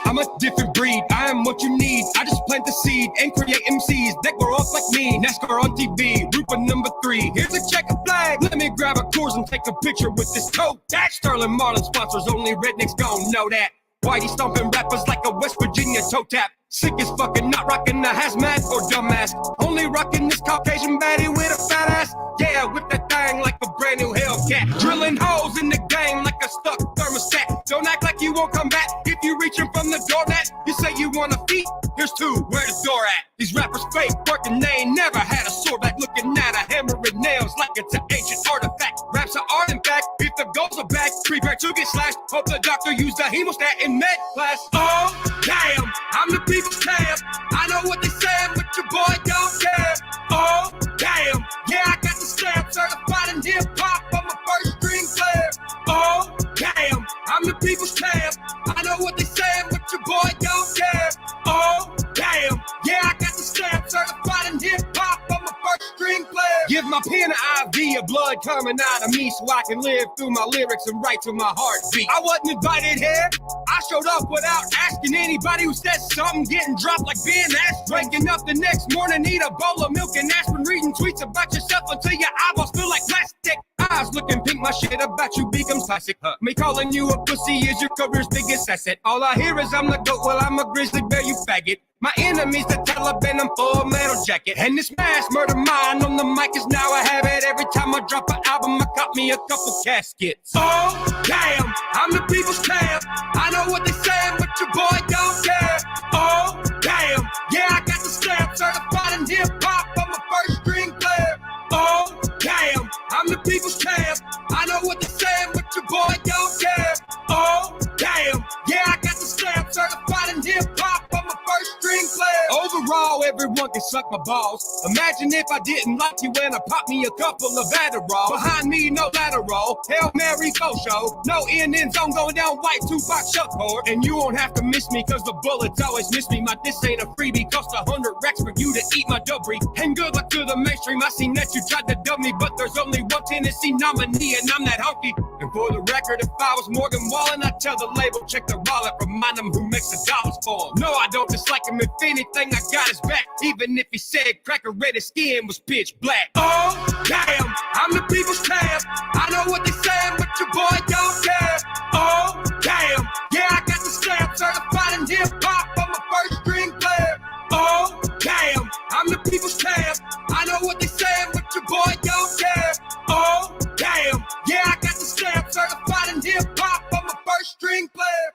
I'm a different breed, I am what you need. I just plant the seed and create MCs that grow up like me. NASCAR on TV, Rupa number 3. Here's a checker flag, let me grab a Coors and take a picture with this coat. That Sterling Marlin sponsors, only rednecks gon' know that. Whitey stomping rappers like a West Virginia toe tap. Sick as fucking, not rocking a hazmat or dumbass. Only rocking this Caucasian baddie with a fat ass. Yeah, whip that thing like a brand new Hellcat. Drilling holes in the game like a stuck thermostat. Don't act like you won't come back if you reaching from the door mat. You say you want a feet, here's 2, where the door at? These rappers fake working, they ain't never had a sword back. Looking at a hammer and nails like it's an ancient artifact. Raps are art in fact, if the goals are back, prepare to get slashed. Hope the doctor used the hemostat in med class. Oh, damn, I'm the people's champ. I know what they saying, but your boy don't care. Oh, damn, yeah, I got the stamp. Certified in hip-hop, I'm a first-string player. Oh, damn, I'm the people's champ. I know what they saying, but your boy don't care. Oh, damn, yeah, I got the stamp. Certified in hip-hop, I'm a first-string player. Give my pen an IV of blood coming out of me so I can live through my lyrics and write to my heartbeat. I wasn't invited here. I showed up without asking anybody who said something, getting dropped like being asked. Waking up the next morning, eat a bowl of milk and aspirin, reading tweets about yourself until your eyeballs feel like plastic. Eyes looking pink, my shit about you becomes classic. Me calling you a pussy is your career's biggest asset. All I hear is I'm the goat, well I'm a grizzly bear, you faggot. My enemy's the Taliban, I'm full metal jacket. And this mass murder mine on the mic is now a habit. Every time I drop an album, I cop me a couple caskets. Oh, damn, I'm the people's champ. I know what they saying, but your boy don't care. Oh, damn, yeah, I got the stamp. Certified in hip-hop, I'm a first-string player. Oh, damn, I'm the people's champ. I know what they saying, but your boy don't care. Oh, damn, yeah, I got the stamp. Certified in hip-hop, I'm a first-string player. Overall, everyone can suck my balls. Imagine if I didn't like you and I popped me a couple of Adderall. Behind me, no lateral. Hail Mary, go show. No end zone going down white, Tupac Shakur. And you won't have to miss me, cause the bullets always miss me. My diss ain't a freebie, cost 100 racks for you to eat my debris. And good luck to the mainstream, I seen that you tried to dump me, but there's only one Tennessee nominee, and I'm that honky. And for the record, if I was Morgan Wallen, I'd tell the label, check the wallet, remind them who makes the dollars for him. No, I don't dislike him, if anything, I got his back. Even if he said cracker red, his skin was pitch black. Oh, damn, I'm the people's champ. I know what they saying, but your boy don't care. Oh, damn, yeah, I got the stamp. Certified in hip-hop, I'm a first-string player. Oh, damn, I'm the people's champ. I know what they saying, but your boy don't care. Oh, damn, yeah, I got the stamp. Certified in hip-hop, I'm a first-string player.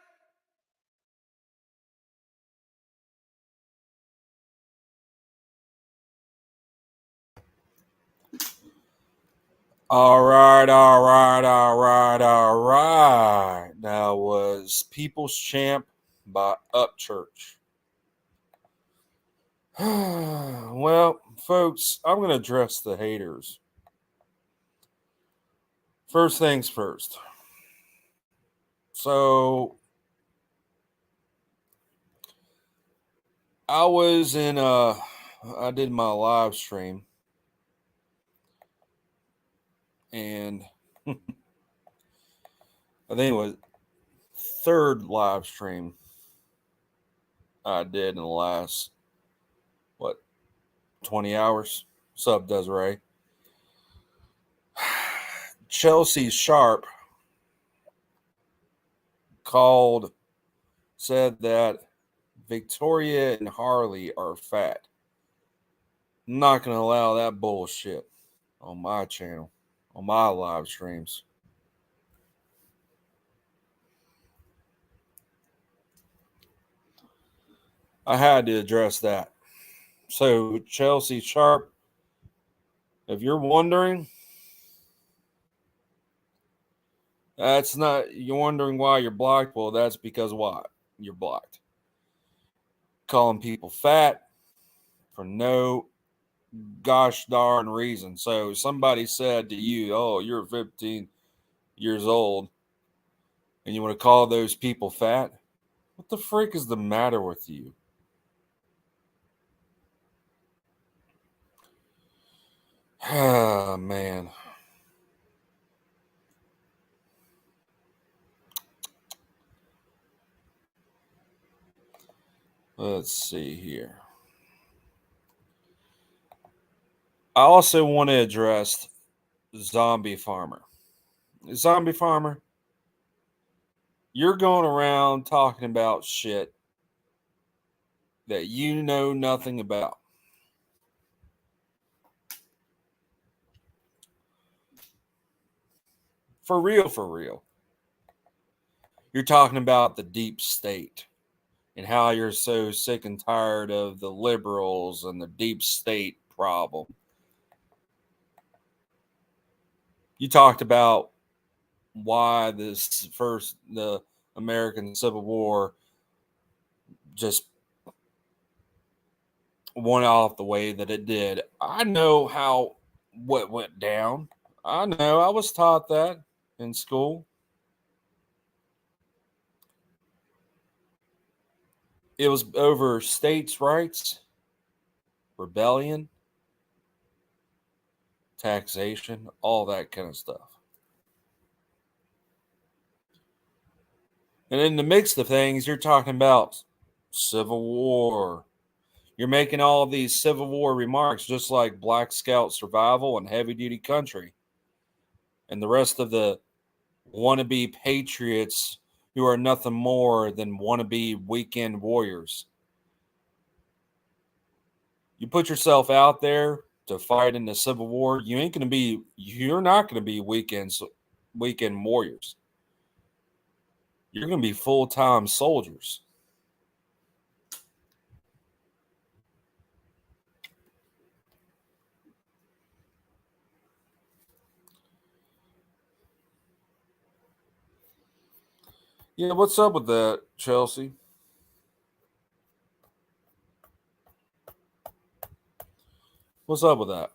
All right. That was People's Champ by Upchurch. Well, folks, I'm going to address the haters. First things first. So, I did my live stream. And I think it was third live stream I did in the last, 20 hours? Sub Desiree. Chelsea Sharp said that Victoria and Harley are fat. I'm not going to allow that bullshit on my channel, on my live streams. I had to address that. So, Chelsea Sharp, if you're wondering, you're wondering why you're blocked. Well, that's because what? You're blocked. Calling people fat for no gosh darn reason. So somebody said to you, oh, you're 15 years old and you want to call those people fat? What the freak is the matter with you? Ah, man. Let's see here. I also want to address Zombie Farmer. Zombie Farmer, you're going around talking about shit that you know nothing about. For real, for real. You're talking about the deep state and how you're so sick and tired of the liberals and the deep state problem. You talked about why the American Civil War just went off the way that it did. I know what went down. I know I was taught that in school. It was over states' rights, rebellion, taxation, all that kind of stuff. And in the mix of things, you're talking about Civil War. You're making all of these Civil War remarks, just like Black Scout Survival and Heavy Duty Country, and the rest of the wannabe patriots who are nothing more than wannabe weekend warriors. You put yourself out there to fight in the Civil War, you're not gonna be weekend warriors. You're gonna be full-time soldiers. Yeah, what's up with that, Chelsea? What's up with that?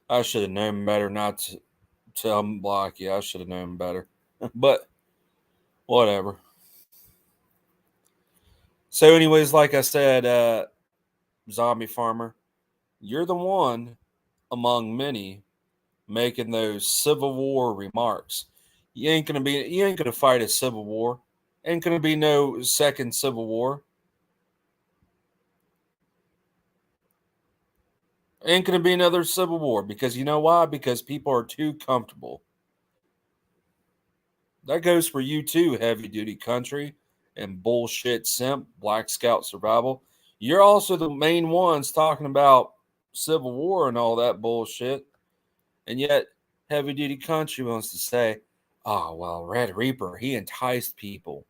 I should have known better not to tell block you. I should have known better. But whatever. So, anyways, like I said, Zombie Farmer, you're the one among many making those Civil War remarks. You ain't gonna fight a Civil War. Ain't gonna be no second Civil War. Ain't gonna be another Civil War because you know why? Because people are too comfortable. That goes for you too, Heavy Duty Country and bullshit simp, Black Scout Survival. You're also the main ones talking about Civil War and all that bullshit. And yet, Heavy Duty Country wants to say, oh, well, Red Reaper, he enticed people.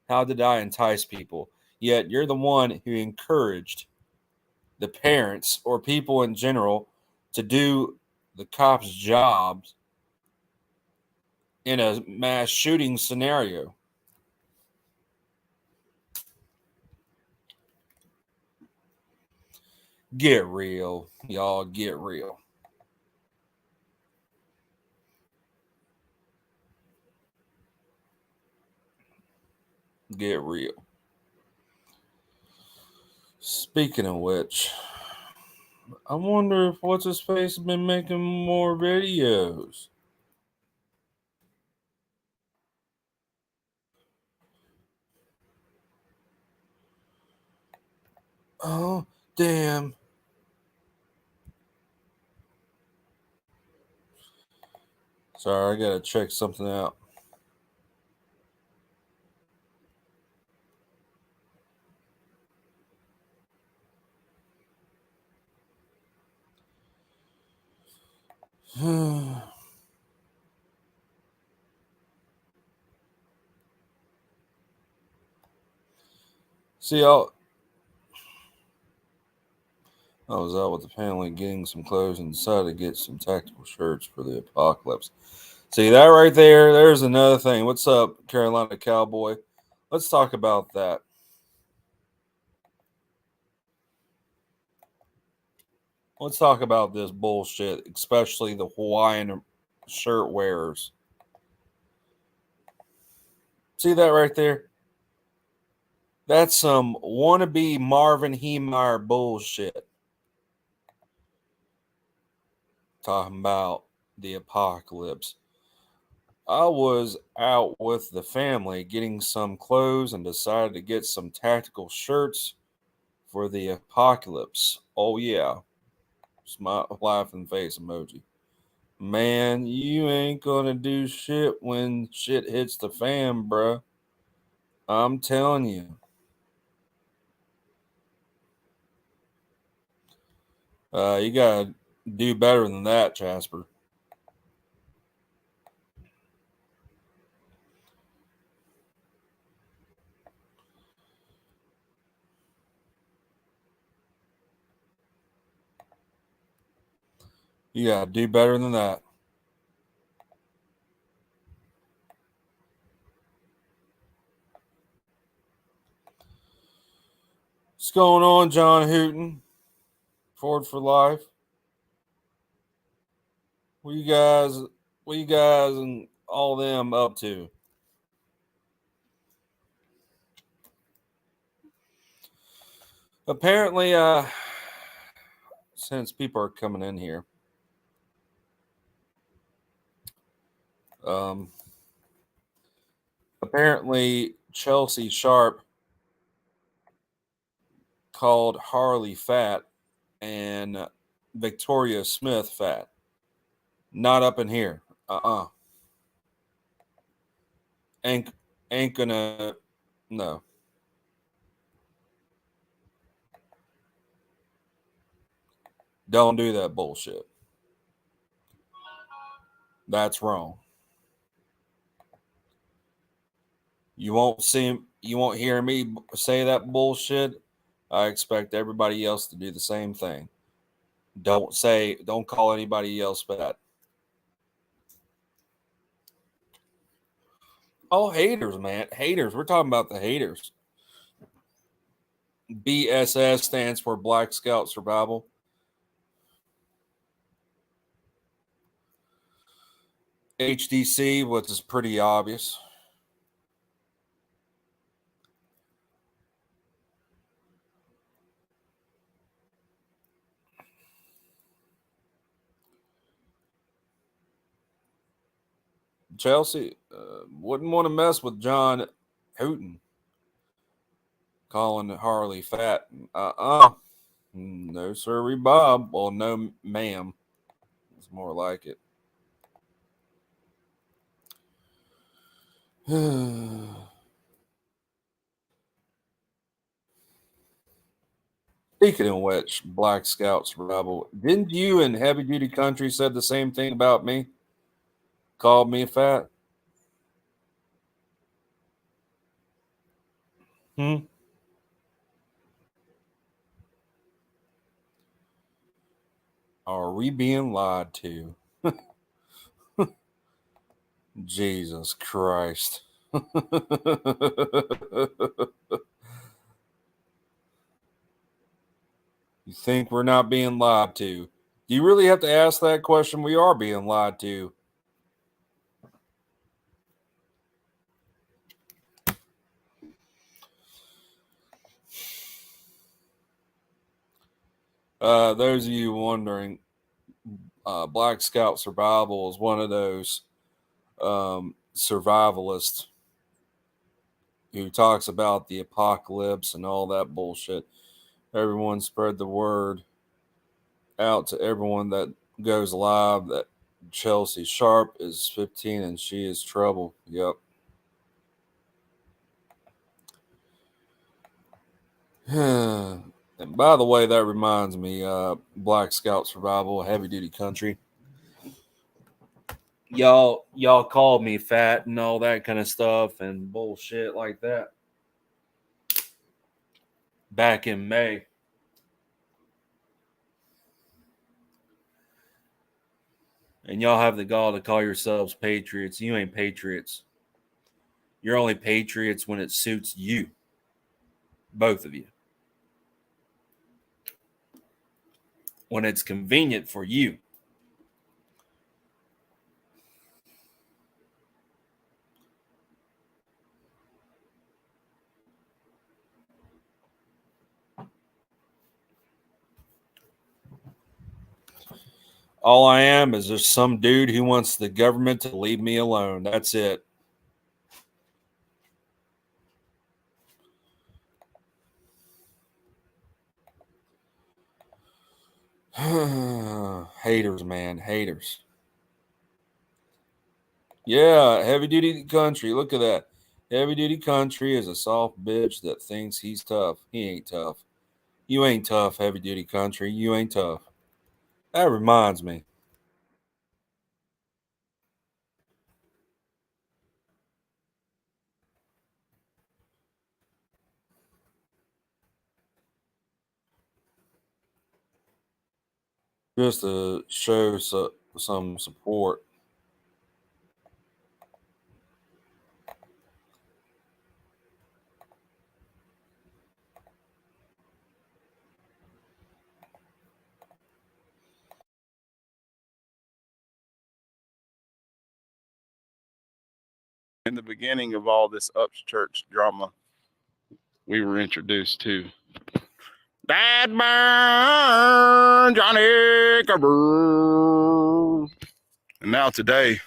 How did I entice people? Yet, you're the one who encouraged the parents or people in general to do the cops' jobs in a mass shooting scenario. Get real, y'all. Get real. Get real. Speaking of which, I wonder if what's his face has been making more videos. Oh, damn. Sorry, I gotta check something out. See, I was out with the family getting some clothes and decided to get some tactical shirts for the apocalypse. See that right there? There's another thing. What's up, Carolina Cowboy? Let's talk about that. Let's talk about this bullshit, especially the Hawaiian shirt wearers. See that right there? That's some wannabe Marvin Heemeyer bullshit. Talking about the apocalypse. I was out with the family getting some clothes and decided to get some tactical shirts for the apocalypse. Oh, yeah. Smile, laughing face emoji. Man, you ain't gonna do shit when shit hits the fan, bruh. I'm telling you. You gotta do better than that, Jasper. You gotta do better than that. What's going on, John Hooten? Ford for life. What you guys and all them up to? Apparently, since people are coming in here, um, apparently Chelsea Sharp called Harley fat and Victoria Smith fat. Not up in here. Ain't ain't gonna no. Don't do that bullshit. That's wrong. You won't hear me say that bullshit. I expect everybody else to do the same thing. Don't call anybody else fat. Oh, haters, man. Haters. We're talking about the haters. BSS stands for Black Scout Survival. HDC, which is pretty obvious. Chelsea wouldn't want to mess with John Hooten calling Harley fat. No, sir, Bob. Well, no, ma'am. It's more like it. Speaking of which, Black Scouts Rebel, didn't you and Heavy Duty Country said the same thing about me? Called me fat? Hmm? Are we being lied to? Jesus Christ. You think we're not being lied to? Do you really have to ask that question? We are being lied to. Those of you wondering, Black Scout Survival is one of those survivalists who talks about the apocalypse and all that bullshit. Everyone spread the word out to everyone that goes live that Chelsea Sharp is 15 and she is trouble. Yep. And by the way, that reminds me, Black Scout Survival, Heavy Duty Country. Y'all called me fat and all that kind of stuff and bullshit like that back in May. And y'all have the gall to call yourselves patriots. You ain't patriots. You're only patriots when it suits you. Both of you. When it's convenient for you. All I am is just some dude who wants the government to leave me alone. That's it. Haters, man. Haters. Yeah, heavy duty country. Look at that. Heavy duty country is a soft bitch that thinks he's tough. He ain't tough. You ain't tough, heavy duty country. You ain't tough. That reminds me. Just to show some support. In the beginning of all this upchurch drama, we were introduced to Dad Burn Johnny Cabrew. And now today,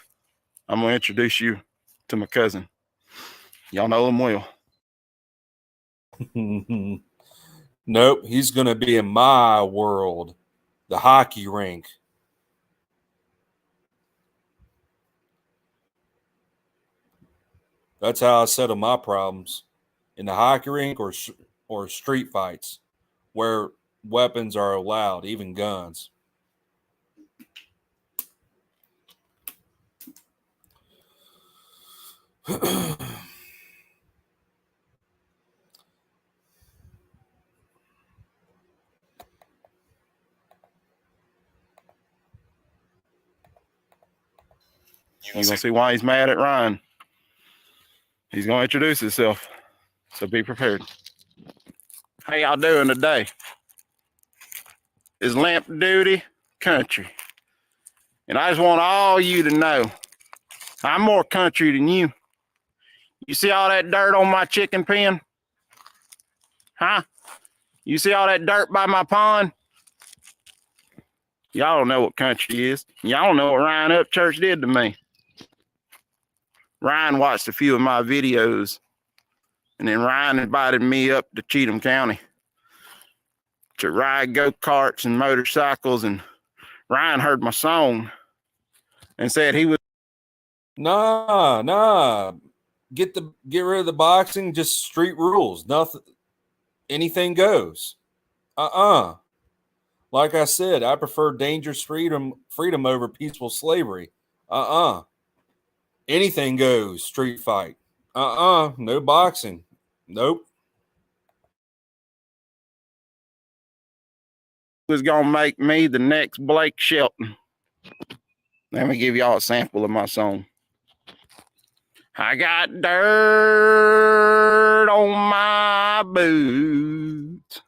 I'm going to introduce you to my cousin. Y'all know him well. Nope, he's going to be in my world, the hockey rink. That's how I settle my problems, in the hockey rink or street fights, where weapons are allowed, even guns. You're going to see why he's mad at Ryan. He's going to introduce himself, so be prepared. How y'all doing today? It's Lamp Duty Country. And I just want all you to know, I'm more country than you. You see all that dirt on my chicken pen? Huh? You see all that dirt by my pond? Y'all don't know what country is. Y'all don't know what Ryan Upchurch did to me. Ryan watched a few of my videos, and then Ryan invited me up to Cheatham County to ride go-karts and motorcycles, and Ryan heard my song and said he was... Nah. Get rid of the boxing, just street rules. Nothing, anything goes. Like I said, I prefer dangerous freedom over peaceful slavery. Anything goes, street fight. No boxing. Nope. Was gonna make me the next Blake Shelton. Let me give y'all a sample of my song. I got dirt on my boots.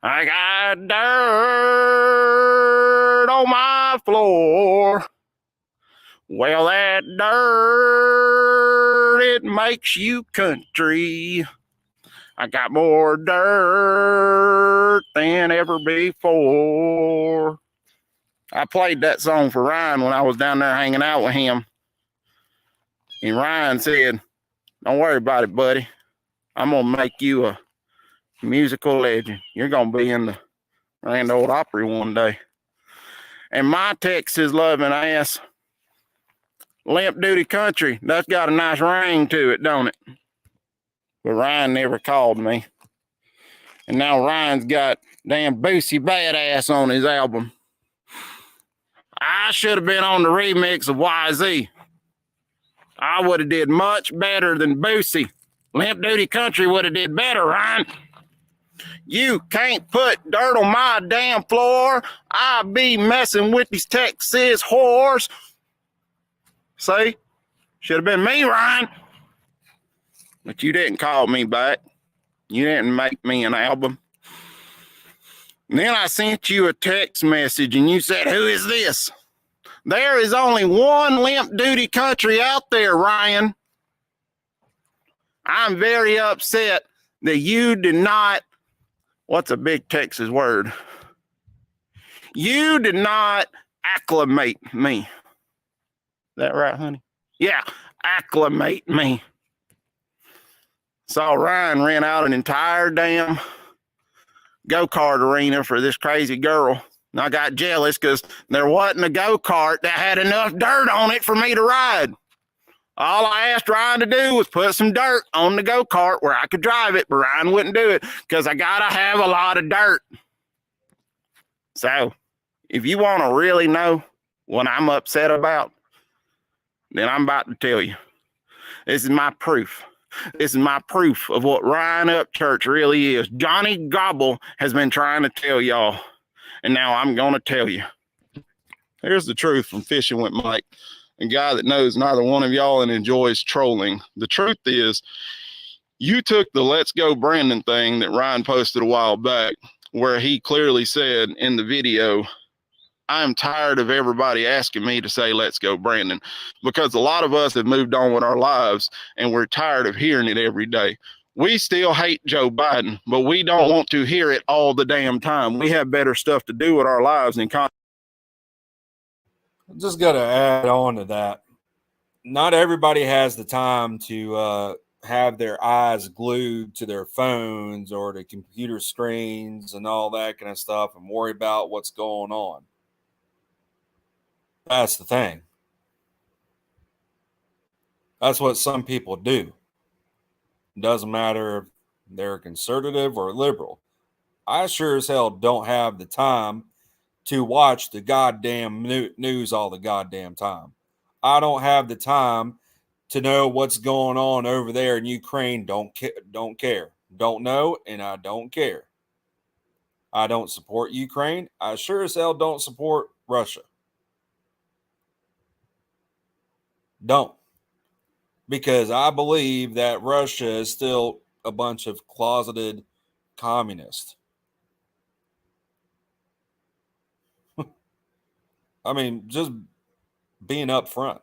I got dirt on my floor. Well, that dirt, it makes you country. I got more dirt than ever before. I played that song for Ryan when I was down there hanging out with him. And Ryan said, don't worry about it, buddy. I'm going to make you a musical legend. You're going to be in the Grand Ole Opry one day. And my Texas loving ass, Lamp Duty Country, that's got a nice ring to it, don't it? But Ryan never called me. And now Ryan's got damn Boosie Badass on his album. I should have been on the remix of YZ. I would have did much better than Boosie. Lamp Duty Country would have did better, Ryan. You can't put dirt on my damn floor. I be messing with these Texas whores. See? Should have been me, Ryan. But you didn't call me back. You didn't make me an album. And then I sent you a text message and you said, who is this? There is only one Lamp Duty Country out there, Ryan. I'm very upset that you did not, what's a big Texas word? You did not acclimate me. Is that right, honey? Yeah, acclimate me. So Ryan ran out an entire damn go-kart arena for this crazy girl. And I got jealous because there wasn't a go-kart that had enough dirt on it for me to ride. All I asked Ryan to do was put some dirt on the go-kart where I could drive it, but Ryan wouldn't do it because I got to have a lot of dirt. So if you want to really know what I'm upset about, then I'm about to tell you. This is my proof. This is my proof of what Ryan Upchurch really is. Johnny Gobble has been trying to tell y'all, and now I'm going to tell you. Here's the truth from Fishing with Mike, a guy that knows neither one of y'all and enjoys trolling. The truth is, you took the Let's Go Brandon thing that Ryan posted a while back, where he clearly said in the video, I'm tired of everybody asking me to say, let's go, Brandon, because a lot of us have moved on with our lives and we're tired of hearing it every day. We still hate Joe Biden, but we don't want to hear it all the damn time. We have better stuff to do with our lives than Just got to add on to that. Not everybody has the time to have their eyes glued to their phones or to computer screens and all that kind of stuff and worry about what's going on. That's the thing. That's what some people do. It doesn't matter if they're conservative or liberal. I sure as hell don't have the time to watch the goddamn news all the goddamn time. I don't have the time to know what's going on over there in Ukraine. Don't care. Don't know, and I don't care. I don't support Ukraine. I sure as hell don't support Russia. Don't. Because I believe that Russia is still a bunch of closeted communists. I mean, just being upfront.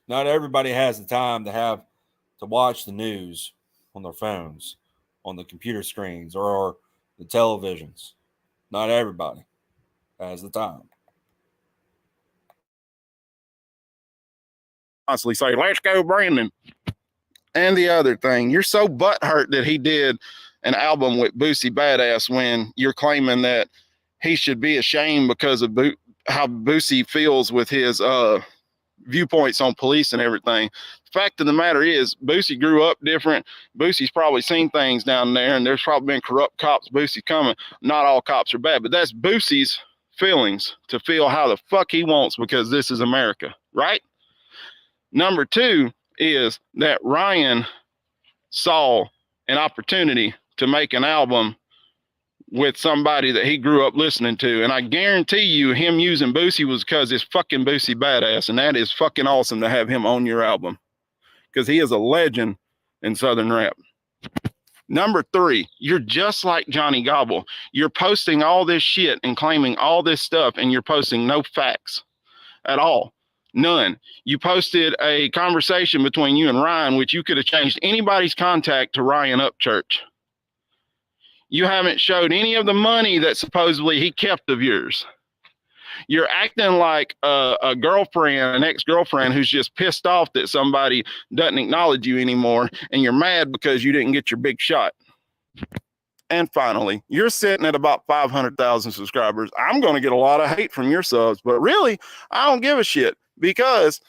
Not everybody has the time to watch the news on their phones, on the computer screens, or the televisions. Not everybody has the time. constantly say, let's go, Brandon. And the other thing, you're so butthurt that he did an album with Boosie Badass when you're claiming that he should be ashamed because of how Boosie feels with his viewpoints on police and everything. The fact of the matter is, Boosie grew up different. Boosie's probably seen things down there, and there's probably been corrupt cops. Boosie coming. Not all cops are bad, but that's Boosie's feelings to feel how the fuck he wants because this is America, right? Number two is that Ryan saw an opportunity to make an album with somebody that he grew up listening to. And I guarantee you him using Boosie was because it's fucking Boosie Badass. And that is fucking awesome to have him on your album because he is a legend in Southern rap. Number three, you're just like Johnny Gobble. You're posting all this shit and claiming all this stuff and you're posting no facts at all. None. You posted a conversation between you and Ryan, which you could have changed anybody's contact to Ryan Upchurch. You haven't showed any of the money that supposedly he kept of yours. You're acting like a girlfriend, an ex-girlfriend who's just pissed off that somebody doesn't acknowledge you anymore, and you're mad because you didn't get your big shot. And finally, you're sitting at about 500,000 subscribers. I'm going to get a lot of hate from your subs, but really, I don't give a shit because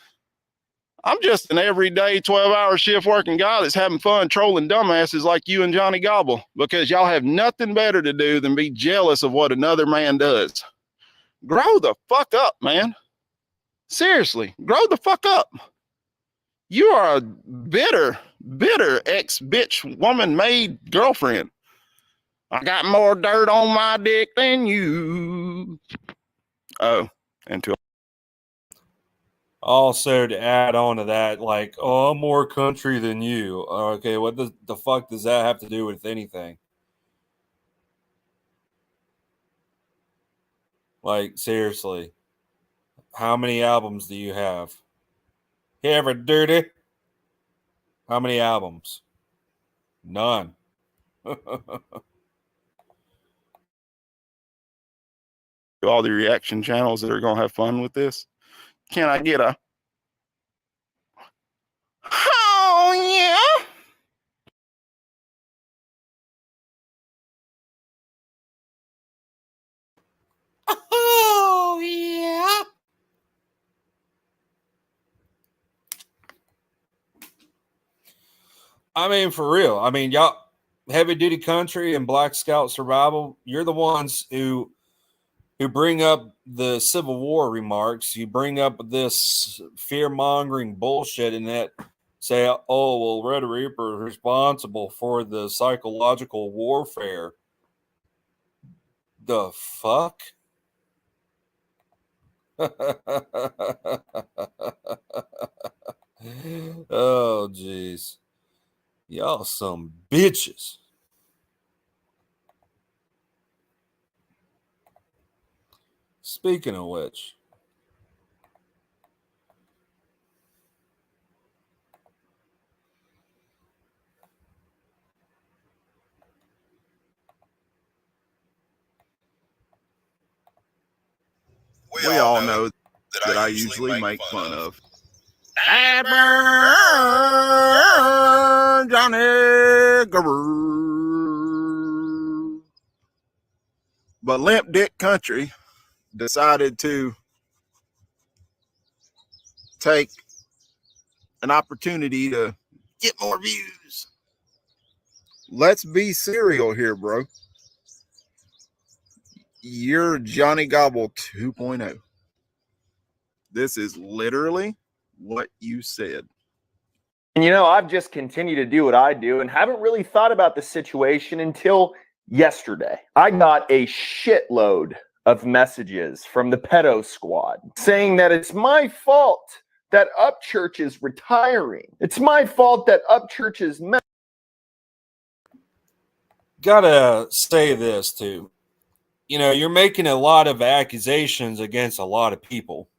I'm just an everyday 12-hour shift working guy that's having fun trolling dumbasses like you and Johnny Gobble because y'all have nothing better to do than be jealous of what another man does. Grow the fuck up, man. Seriously, grow the fuck up. You are a bitter ex-bitch woman-made girlfriend. I got more dirt on my dick than you. Oh, and to Also, to add on to that, like, oh, I'm more country than you. Okay, what the fuck does that have to do with anything? Like, seriously, how many albums do you have? You ever dirty? How many albums? None. all the reaction channels that are going to have fun with this. Can I get a, oh yeah? Oh, yeah. I mean, for real. I mean, y'all, Heavy Duty Country and Black Scout Survival, you're the ones who bring up the Civil War remarks. You bring up this fear-mongering bullshit and that say, oh, well, Red Reaper is responsible for the psychological warfare. The fuck? Oh, jeez. Y'all some bitches. Speaking of which, We all know that I usually make fun of Johnny Garber. But Limp Dick Country decided to take an opportunity to get more views. Let's be serial here, bro. You're Johnny Gobble 2.0. This is literally what you said. And I've just continued to do what I do and haven't really thought about the situation until yesterday. I got a shitload of messages from the pedo squad saying that it's my fault that Upchurch is retiring. It's my fault that Upchurch is gotta say this too. You're making a lot of accusations against a lot of people.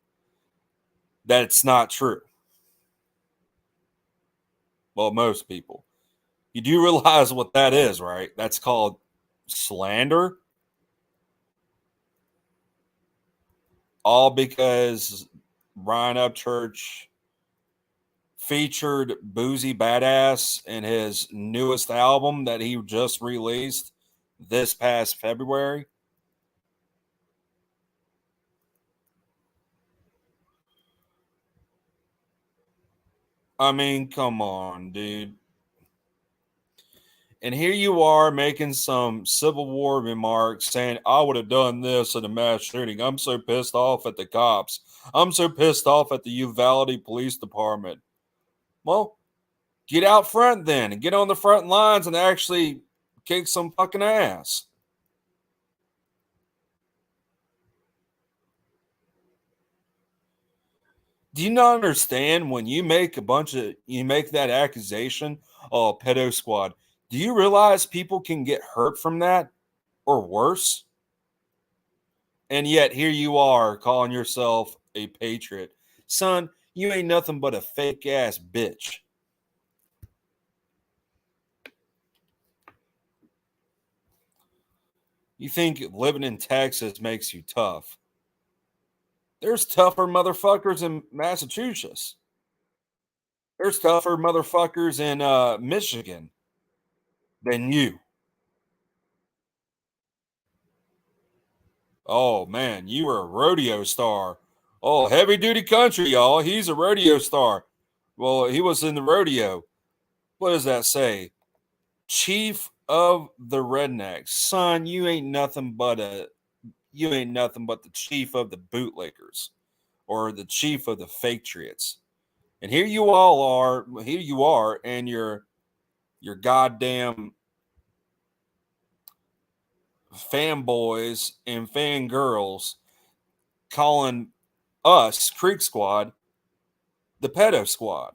That's not true. Well, most people. You do realize what that is, right? That's called slander. All because Ryan Upchurch featured Boozy Badass in his newest album that he just released this past February. I mean, come on, dude. And here you are making some Civil War remarks saying, I would have done this in a mass shooting. I'm so pissed off at the cops. I'm so pissed off at the Uvalde Police Department. Well, get out front then and get on the front lines and actually kick some fucking ass. Do you not understand when you make that accusation, oh, pedo squad, do you realize people can get hurt from that or worse? And yet here you are calling yourself a patriot. Son, you ain't nothing but a fake ass bitch. You think living in Texas makes you tough. There's tougher motherfuckers in Massachusetts. There's tougher motherfuckers in Michigan than you. Oh, man, you were a rodeo star. Oh, Heavy Duty Country, y'all. He's a rodeo star. Well, he was in the rodeo. What does that say? Chief of the Rednecks. Son, you ain't nothing but the chief of the bootlickers or the chief of the Patriots. And here you are, and your goddamn fanboys and fangirls calling us, Creek Squad, the pedo squad.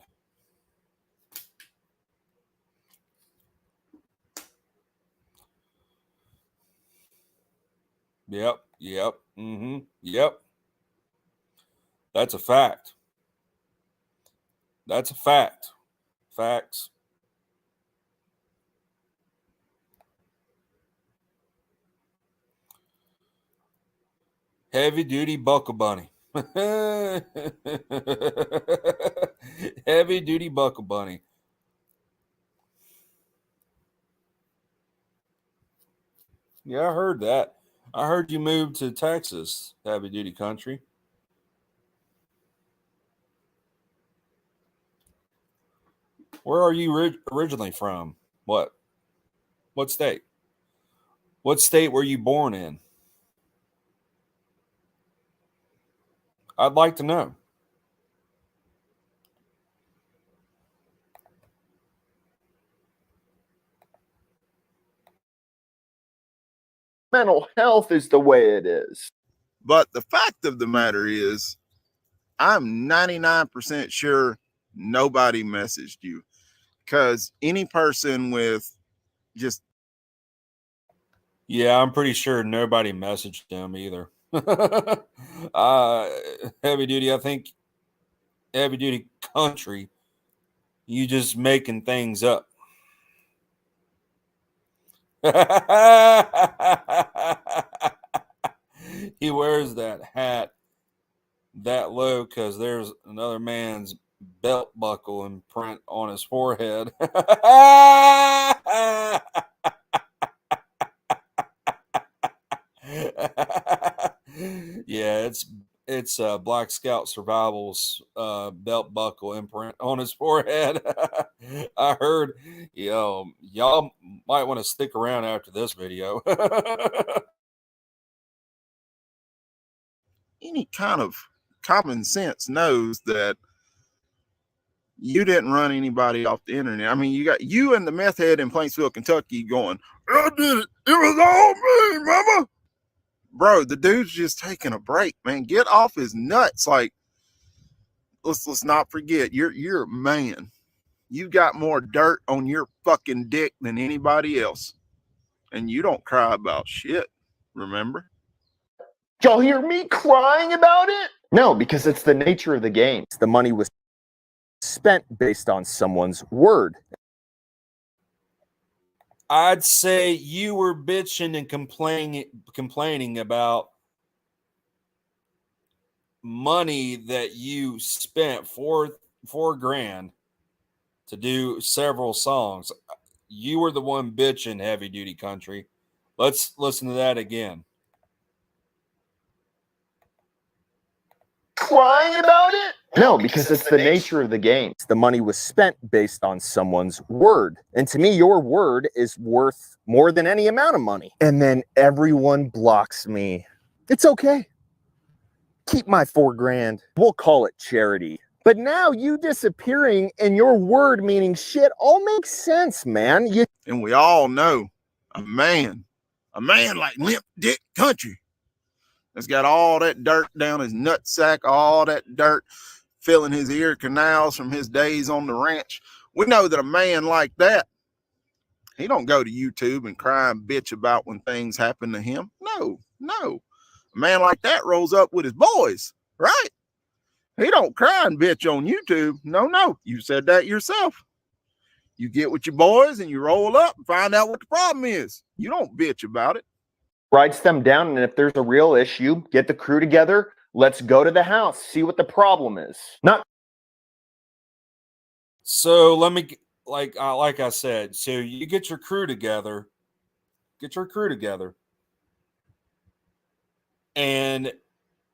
Yep. Yep. That's a fact. That's a fact. Facts. Heavy duty buckle bunny. Heavy duty buckle bunny. Yeah, I heard that. I heard you moved to Texas, heavy duty country. Where are you originally from? What? What state? What state were you born in? I'd like to know. Mental health is the way it is. But the fact of the matter is, I'm 99% sure nobody messaged you, because any person with just... Yeah, I'm pretty sure nobody messaged them either. Heavy duty, I think heavy duty country, you just making things up. He wears that hat that low because there's another man's belt buckle imprint on his forehead. Yeah, it's Black Scout Survival's belt buckle imprint on his forehead. I heard, y'all might want to stick around after this video. Any kind of common sense knows that you didn't run anybody off the internet. I mean, you got you and the meth head in Plainsville, Kentucky going, I did it. It was all me, mama. Bro, the dude's just taking a break, man. Get off his nuts. Like, let's not forget, you're a man. You got more dirt on your fucking dick than anybody else. And you don't cry about shit, remember? Did y'all hear me crying about it? No, because it's the nature of the game. The money was spent based on someone's word. I'd say you were bitching and complaining about money that you spent $4,000 to do several songs. You were the one bitching, heavy duty country. Let's listen to that again. Crying about it? No, because it's the nature of the game. The money was spent based on someone's word. And to me, your word is worth more than any amount of money. And then everyone blocks me. It's okay. Keep my $4,000. We'll call it charity. But now you disappearing and your word meaning shit all makes sense, man. And we all know a man like Limp Dick Country that's got all that dirt down his nutsack, all that dirt filling his ear canals from his days on the ranch. We know that a man like that, he don't go to YouTube and cry and bitch about when things happen to him. No. A man like that rolls up with his boys, right? He don't cry and bitch on YouTube. No. You said that yourself. You get with your boys and you roll up and find out what the problem is. You don't bitch about it. Writes them down, and if there's a real issue, get the crew together. Let's go to the house, see what the problem is. Not so. Let me like I said. So you get your crew together. And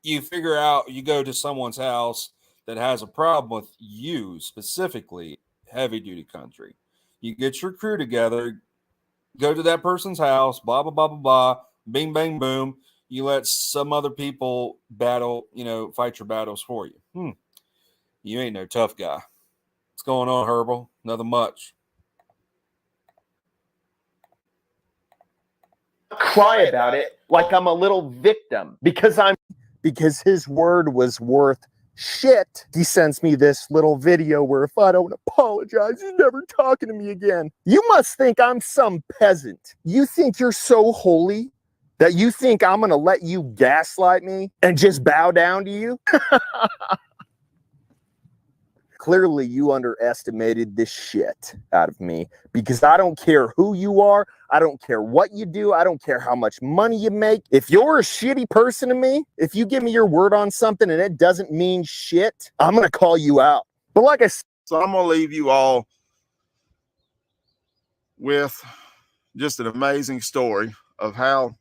you figure out, you go to someone's house that has a problem with you specifically, heavy duty country. You get your crew together, go to that person's house, blah, blah, blah, blah, blah, bing, bang, boom. You let some other people battle, fight your battles for you. You ain't no tough guy. What's going on, Herbal? Nothing much. cry about it like I'm a little victim because his word was worth shit. He sends me this little video where if I don't apologize, he's never talking to me again. You must think I'm some peasant. You think you're so holy that you think I'm gonna let you gaslight me and just bow down to you? clearly you underestimated the shit out of me, because I don't care who you are. I don't care what you do. I don't care how much money you make. If you're a shitty person to me, if you give me your word on something and it doesn't mean shit, I'm going to call you out. But like I said, So I'm going to leave you all with just an amazing story of how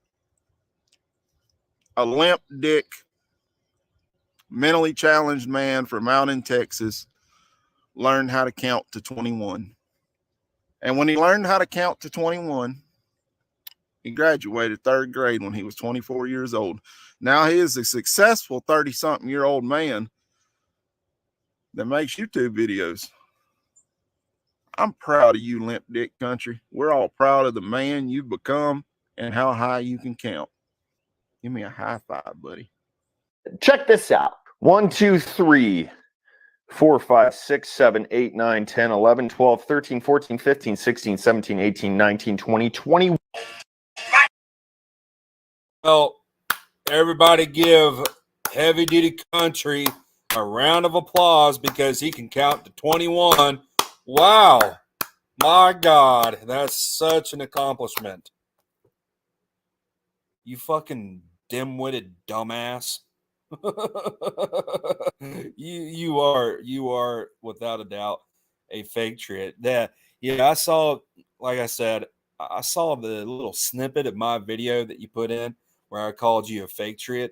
a limp dick, mentally challenged man from out in Texas learned how to count to 21. And when he learned how to count to 21, he graduated 3rd grade when he was 24 years old. Now he is a successful 30-something-year-old man that makes YouTube videos. I'm proud of you, Limp Dick Country. We're all proud of the man you've become and how high you can count. Give me a high five, buddy. check this out. 1, 2, 3, 4, 5, 6, 7, 8, 9, 10, 11, 12, 13, 14, 15, 16, 17, 18, 19, 20, 21. Well, everybody give Heavy Duty Country a round of applause because he can count to 21. Wow. My God, that's such an accomplishment. You fucking dim-witted dumbass. you are without a doubt a fake triot. I saw, like I said, I saw the little snippet of my video that you put in where I called you a fake triot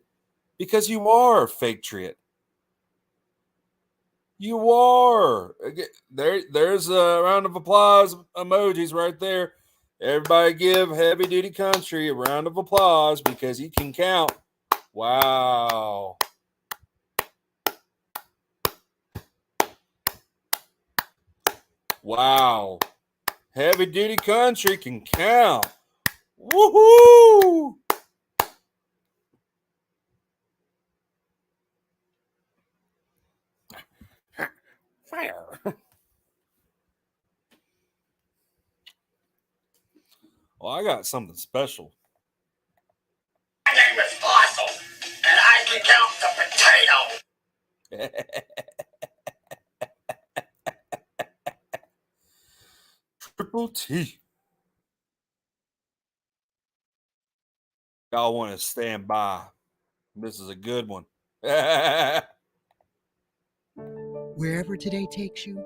because you are a fake triot. You are. There's a round of applause emojis right there. Everybody give Heavy Duty Country a round of applause because he can count. Wow. Wow. Heavy Duty Country can count. Woohoo! Fire. Well, I got something special. My name is Fossil, and I can count the potato. Triple T. Y'all want to stand by. This is a good one. Wherever today takes you,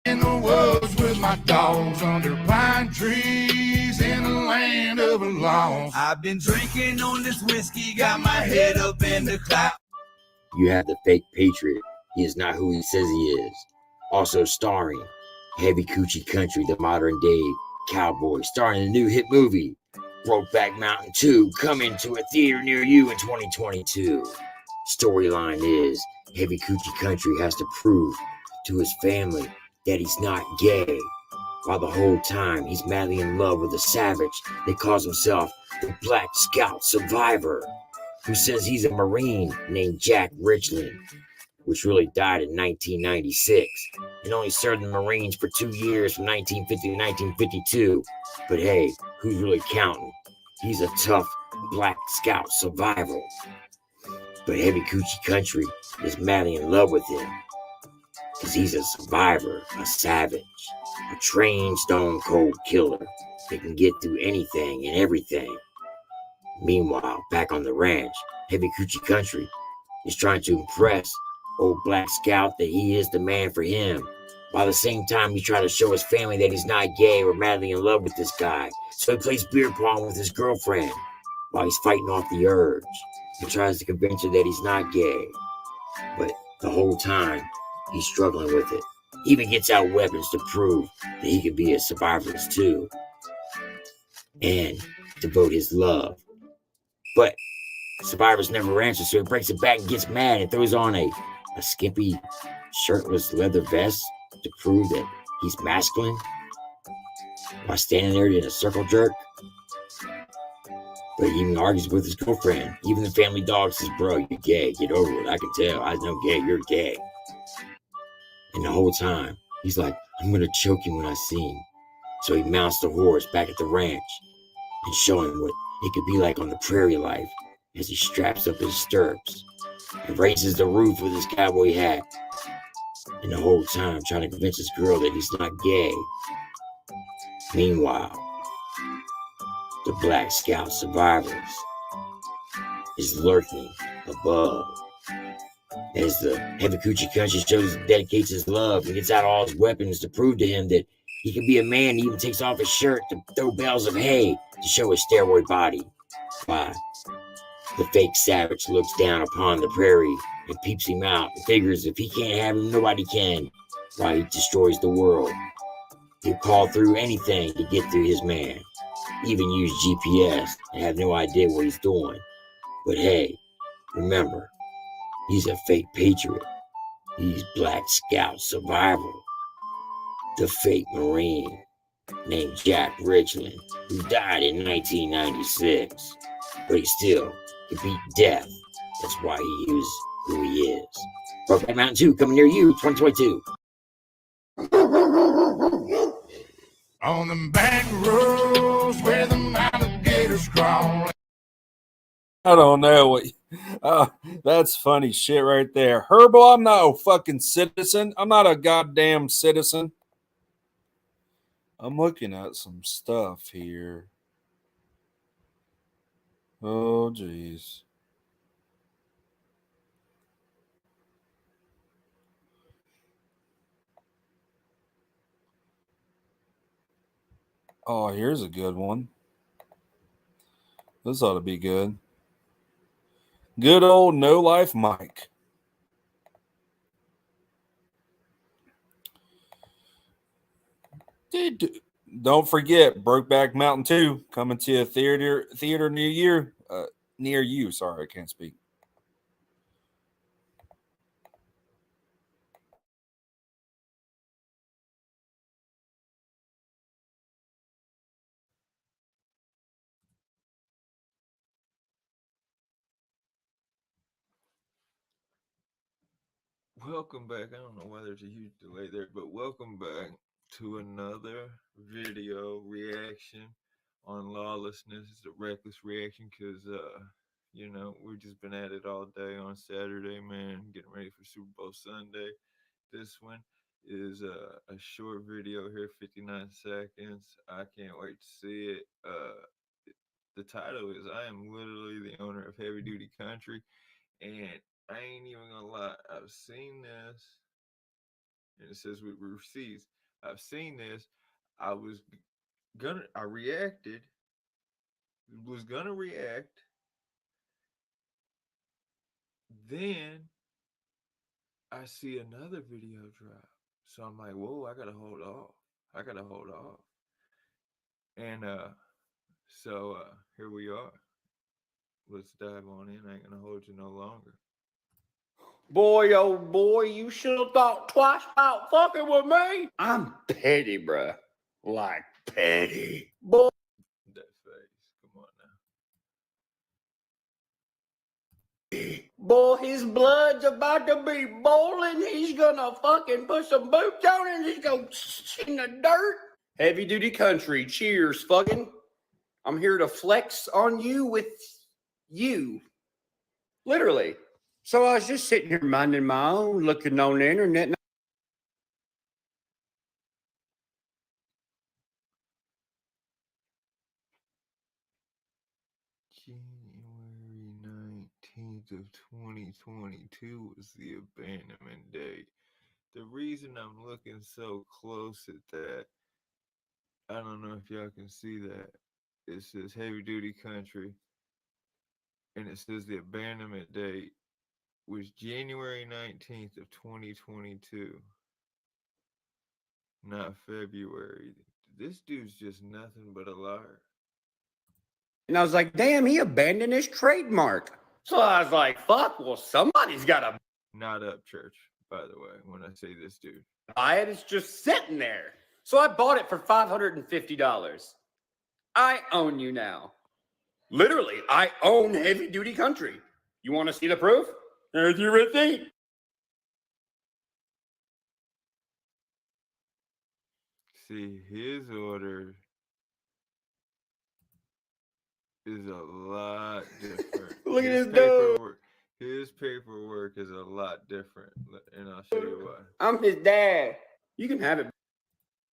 in the woods with my dogs under pine trees in the land of the lost. I've been drinking on this whiskey, got my head up in the cloud. You have the fake patriot. He is not who he says he is. Also starring Heavy Coochie Country, the modern day cowboy, starring in the new hit movie Brokeback Mountain 2, coming to a theater near you in 2022. Storyline is Heavy Coochie Country has to prove to his family that he's not gay, while the whole time he's madly in love with a savage that calls himself the Black Scout Survivor, who says he's a Marine named Jack Richland, which really died in 1996 and only served the Marines for 2 years from 1950 to 1952. But hey, who's really counting? He's a tough Black Scout survivor. But Heavy Coochie Country is madly in love with him because he's a survivor, a savage, a trained stone cold killer that can get through anything and everything. Meanwhile, back on the ranch, Heavy Coochie Country is trying to impress old Black Scout that he is the man for him, while at the same time he's trying to show his family that he's not gay or madly in love with this guy. So he plays beer pong with his girlfriend while he's fighting off the urge and tries to convince her that he's not gay. But the whole time, he's struggling with it. He even gets out weapons to prove that he can be a survivalist too, and devote his love. But survivors never answer, so he breaks it back and gets mad and throws on a skimpy, shirtless leather vest to prove that he's masculine while standing there in a circle jerk. But he even argues with his girlfriend. Even the family dog says, "Bro, you're gay. Get over it. I can tell. I know gay. You're gay." And the whole time, He's like, I'm gonna choke him when I see him. So he mounts the horse back at the ranch and show him what it could be like on the prairie life as he straps up his stirrups and raises the roof with his cowboy hat. And the whole time trying to convince his girl that he's not gay. Meanwhile, the Black Scout survivors is lurking above as the Heavy Coochie Country dedicates his love and gets out all his weapons to prove to him that he can be a man. He even takes off his shirt to throw bales of hay to show his steroid body. Why? The fake savage looks down upon the prairie and peeps him out and figures if he can't have him, nobody can. Why he destroys the world. He'll call through anything to get through his man. Even use GPS and have no idea what he's doing. But hey, remember, he's a fake patriot. He's Black Scout survival. The fake Marine named Jack Richland, who died in 1996. But he still can beat death. That's why he is who he is. Brokeback Mountain 2 coming near you, 2022. On them back roads where the alligators crawl. I don't know what. That's funny shit right there. Herbo, I'm not a fucking citizen. I'm not a goddamn citizen. I'm looking at some stuff here. Oh, jeez. Oh, here's a good one. This ought to be good. Good old No Life Mike. Don't forget Brokeback Mountain 2 coming to a theater near you. Sorry, I can't speak. Welcome back. I don't know why there's a huge delay there, but welcome back to another video reaction on lawlessness. It's a reckless reaction because, we've just been at it all day on Saturday, man, getting ready for Super Bowl Sunday. This one is a short video here, 59 seconds. I can't wait to see it. The title is I Am Literally the Owner of Heavy Duty Country. And I ain't even gonna lie, I've seen this, and it says with receipts. I've seen this. I reacted, was gonna react. Then I see another video drop. So I'm like, whoa, I gotta hold off. And so here we are. Let's dive on in. I ain't gonna hold you no longer. Boy, oh boy, you should have thought twice about fucking with me. I'm petty, bruh. Like petty. Boy. That face. Come on now. Boy, his blood's about to be boiling. He's gonna fucking put some boots on and he's gonna in the dirt. Heavy duty country. Cheers, fucking. I'm here to flex on you with you. Literally. So I was just sitting here minding my own, looking on the internet. January 19th of 2022 was the abandonment date. The reason I'm looking so close at that, I don't know if y'all can see that. It says heavy duty country, and it says the abandonment date was January 19th of 2022, not February. This dude's just nothing but a liar. And I was like, damn, he abandoned his trademark. So I was like, fuck, well, somebody's got to Not up church, by the way, when I say this dude. buy it. It's just sitting there. So I bought it for $550. I own you now. Literally, I own heavy duty country. You want to see the proof? There's your receipt. See, his order is a lot different. Look at His this dude. paperwork. His paperwork is a lot different, and I'll show you why. I'm his dad. You can have it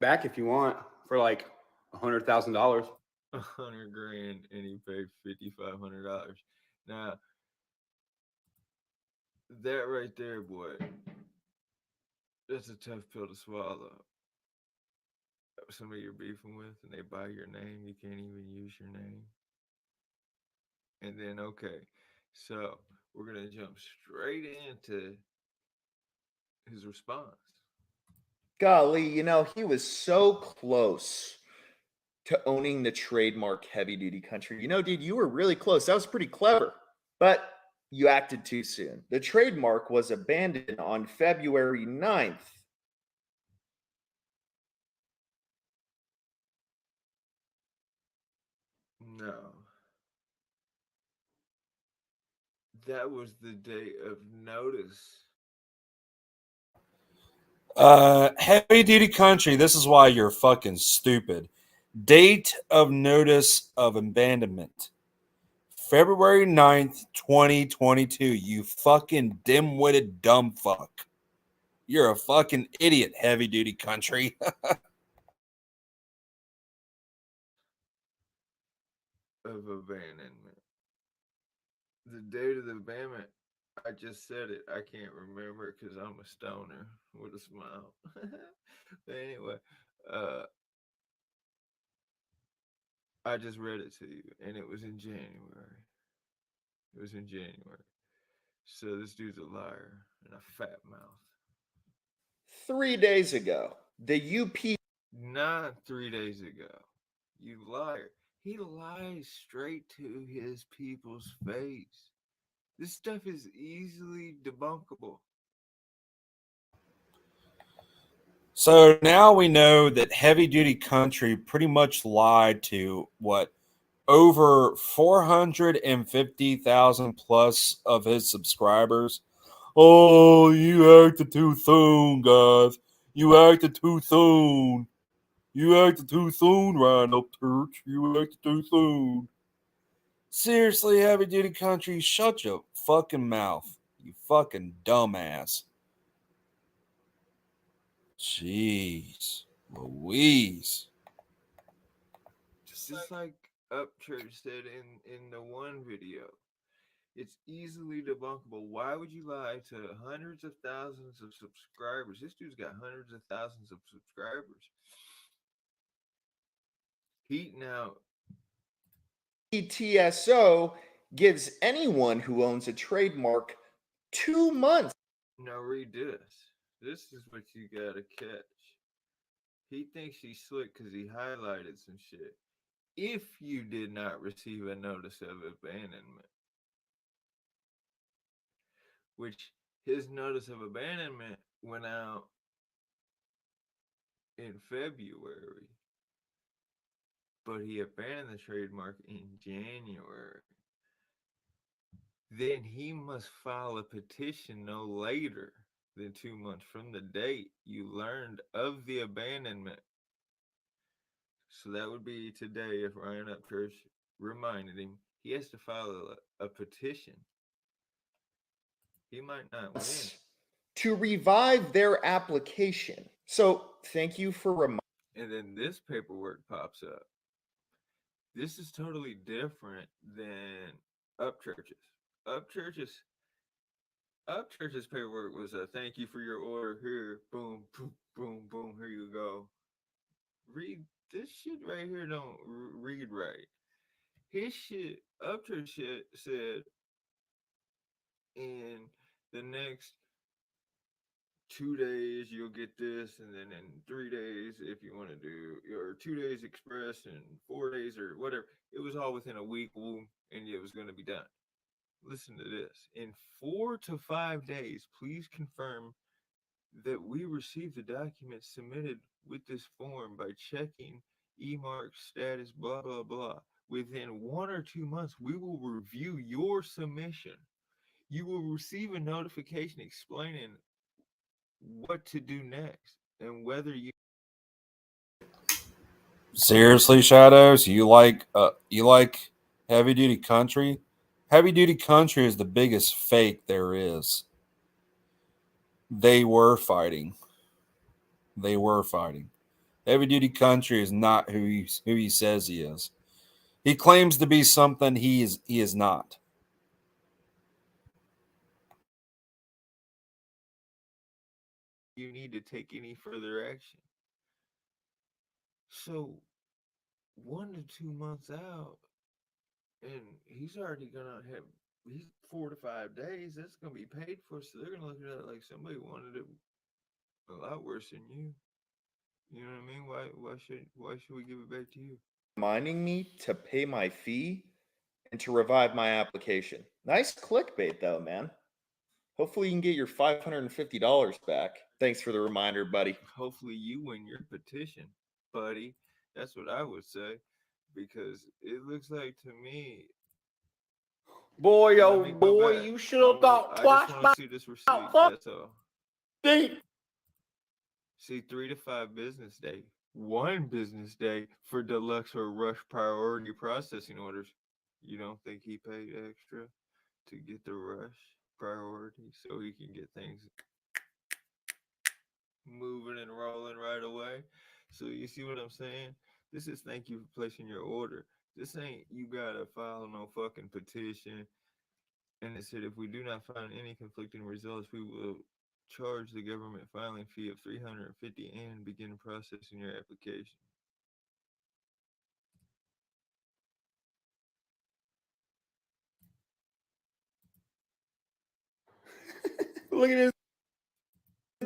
back if you want for like $100,000. $100,000, and he paid $5,500. Now, that right there, boy, that's a tough pill to swallow. Somebody you're beefing with, and they buy your name, you can't even use your name. And then, okay, so we're gonna jump straight into his response. Golly, he was so close to owning the trademark Heavy Duty Country. Dude, you were really close. That was pretty clever. But you acted too soon. The trademark was abandoned on February 9th. No. That was the day of notice. Heavy Duty Country, this is why you're fucking stupid. Date of notice of abandonment. February 9th, 2022. You fucking dim-witted dumb fuck. You're a fucking idiot, Heavy Duty Country. Of abandonment. The date of the abandonment, I just said it. I can't remember it because I'm a stoner with a smile. But anyway, I just read it to you, and it was in January. It was in January. So this dude's a liar and a fat mouth. 3 days ago, the UP. Not 3 days ago. You liar. He lies straight to his people's face. This stuff is easily debunkable. So now we know that Heavy Duty Country pretty much lied to over 450,000 plus of his subscribers. Oh, you acted too soon, guys. You acted too soon. You acted too soon, Rhino Church. You acted too soon. Seriously, Heavy Duty Country, shut your fucking mouth. You fucking dumbass. Jeez. Louise. Just like Upchurch said in the one video. It's easily debunkable. Why would you lie to hundreds of thousands of subscribers? This dude's got hundreds of thousands of subscribers. TSO gives anyone who owns a trademark 2 months. Now read this. This is what you gotta catch. He thinks he's slick because he highlighted some shit. If you did not receive a notice of abandonment, which his notice of abandonment went out in February, but he abandoned the trademark in January, then he must file a petition no later than 2 months from the date you learned of the abandonment. So that would be today if Ryan Upchurch reminded him. He has to file a petition. He might not win. To revive their application. So thank you for reminding. And then this paperwork pops up. This is totally different than Upchurch's. Upchurch's paperwork was a thank you for your order here. Boom, boom, boom, boom. Here you go. Read this shit right here. Don't read right. His shit, Upchurch shit said in the next 2 days you'll get this, and then in 3 days if you want to do, or 2 days express, and 4 days or whatever. It was all within a week, and it was going to be done. Listen to this. In 4 to 5 days, please confirm that we received the documents submitted with this form by checking eMark status, blah, blah, blah. Within 1 or 2 months, we will review your submission. You will receive a notification explaining what to do next and whether you. Seriously, Shadows, you like heavy duty country? Heavy duty country is the biggest fake there is. They were fighting. Heavy duty country is not who he says he is. He claims to be something he is not. You need to take any further action. So 1 to 2 months out, and he's already gonna have he's 4 to 5 days. That's gonna be paid for, so they're gonna look at it like somebody wanted it a lot worse than you. You know what I mean? Why should we give it back to you? Reminding me to pay my fee and to revive my application. Nice clickbait, though, man. Hopefully, you can get your $550 back. Thanks for the reminder, buddy. Hopefully you win your petition, buddy. That's what I would say, because it looks like to me. Boy, Let oh me go boy, back. you should have thought I twice just want about to see this receipt. fuck. That's all. it. See, 3 to 5 business day. 1 business day for deluxe or rush priority processing orders. You don't think he paid extra to get the rush priority so he can get things moving and rolling right away? So you see what I'm saying? This is thank you for placing your order. This ain't you gotta file no fucking petition. And it said if we do not find any conflicting results, we will charge the government filing fee of $350 and begin processing your application. Look at this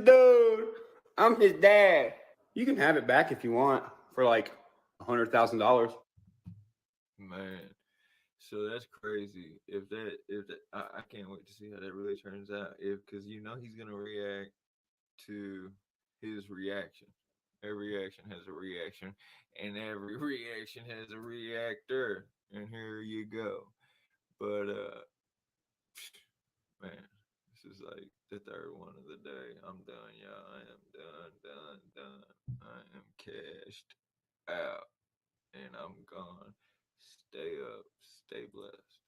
dude. I'm his dad. You can have it back if you want for like $100,000. Man, so that's crazy. If that, I can't wait to see how that really turns out. Because you know he's gonna react to his reaction. Every reaction has a reaction, and every reaction has a reactor. And here you go. But man, this is like the third one of the day. I'm done, y'all. I am done. I am cashed out, and I'm gone. Stay up, stay blessed.